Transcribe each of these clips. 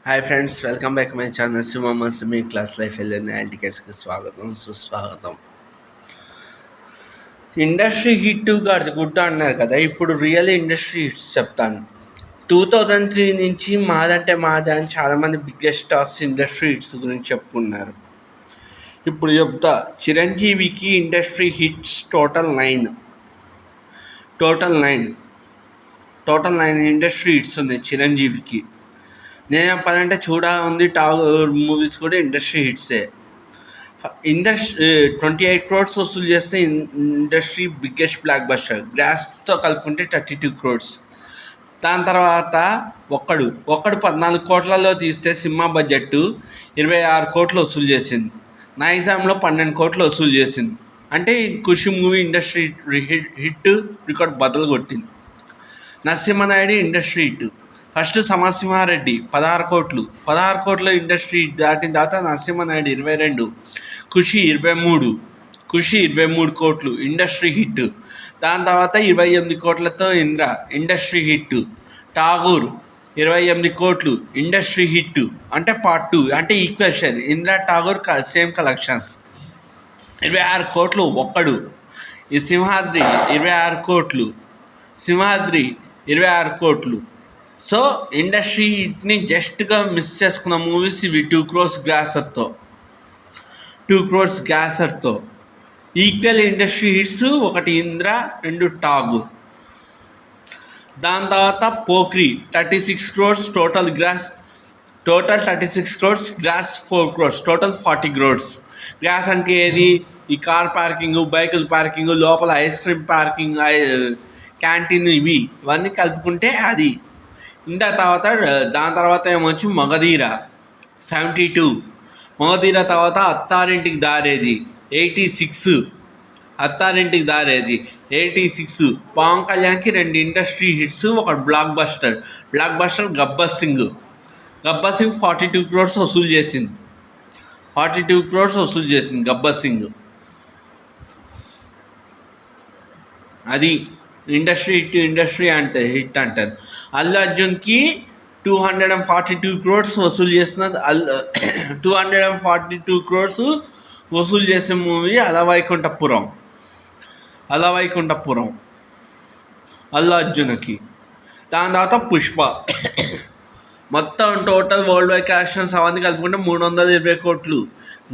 Hi friends, welcome back my channel Simha class life L టికెట్స్కి స్వాగతం సుస్వాగతం. ఇండస్ట్రీ హిట్ గుడ్ అన్నారు కదా, ఇప్పుడు రియల్ ఇండస్ట్రీ హిట్స్ చెప్తాను. 2003 నుంచి మాదంటే మాదా అని చాలామంది బిగ్గెస్ట్ స్టార్స్ ఇండస్ట్రీ హిట్స్ గురించి చెప్పుకున్నారు. ఇప్పుడు చెప్తా. చిరంజీవికి industry hits total nine industry hits ఉన్నాయి చిరంజీవికి. నేను చెప్పాలంటే ఉంది టాగూర్ మూవీస్ కూడా ఇండస్ట్రీ హిట్సే. 28 crores వసూలు చేస్తే ఇండస్ట్రీ బిగ్గెస్ట్ బ్లాక్ బస్టర్. గ్రాస్తో కలుపుకుంటే 32 crores. దాని తర్వాత ఒక్కడు 14 కోట్లలో తీస్తే సినిమా బడ్జెట్ 26 కోట్లు వసూలు చేసింది. నైజాంలో 12 కోట్లు వసూలు చేసింది. అంటే Kushi movie industry hit record బద్దలు కొట్టింది. Narasimha Naidu industry hit. First Samarasimha Reddy 16 కోట్ల ఇండస్ట్రీ దాటిన తర్వాత నరసింహనాయుడు 22, ఖుషి 23 కోట్లు ఇండస్ట్రీ హిట్. దాని తర్వాత 28 కోట్లతో ఇంద్ర ఇండస్ట్రీ హిట్. ఠాగూర్ 28 కోట్లు ఇండస్ట్రీ హిట్. అంటే పార్ట్ 2 అంటే equal share. Indra Tagore same collections. 26 కోట్లు ఒక్కడు. ఈ సింహాద్రి 26 కోట్లు. 26 కోట్లు. సో ఇండస్ట్రీని జస్ట్గా మిస్ చేసుకున్న మూవీస్ ఇవి. 2 crores గ్రాసర్తో ఈక్వల్ ఇండస్ట్రీ హిట్స్. ఒకటి ఇంద్ర, 2 ఠాగూర్. దాని తర్వాత Pokiri 36 crores total 36 crores, gross 4 crores, total 40 crores. Gross అంటే ఏది? ఈ కార్ పార్కింగ్, బైకుల పార్కింగ్, లోపల ఐస్ క్రీమ్ పార్కింగ్, క్యాంటీన్, ఇవన్నీ కలుపుకుంటే అది. దాని తర్వాత ఏమొచ్చు మగధీర 72. మగధీర తర్వాత అత్తారింటికి దారేది 86. పవన్ కళ్యాణ్కి 2 ఇండస్ట్రీ హిట్స్, ఒక block buster. Gabbar Singh 42 crores వసూలు చేసింది. గబ్బర్ సింగ్. అది ఇండస్ట్రీ అంటే హిట్ అంటారు. అల్లు అర్జున్కి 242 crores వసూలు చేసిన 242 crores వసూలు చేసే మూవీ అలవైకుంఠపురం అల్లు అర్జున్కి. దాని తర్వాత పుష్ప. మొత్తం టోటల్ వరల్డ్ వైడ్ కలెక్షన్స్ అవన్నీ కలుపుకుంటే 320 కోట్లు.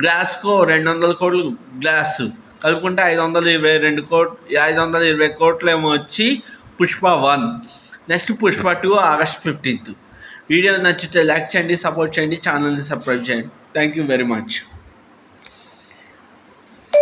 గ్లాస్కో 200 కోట్లు. గ్లాస్ కలుపుకుంటే 520 కోట్లు ఏమో వచ్చి Pushpa 1. Next Pushpa 2 August 15th. Video నచ్చితే లైక్ చేయండి, సపోర్ట్ చేయండి, ఛానల్ని సబ్స్క్రైబ్ చేయండి. Thank you very much.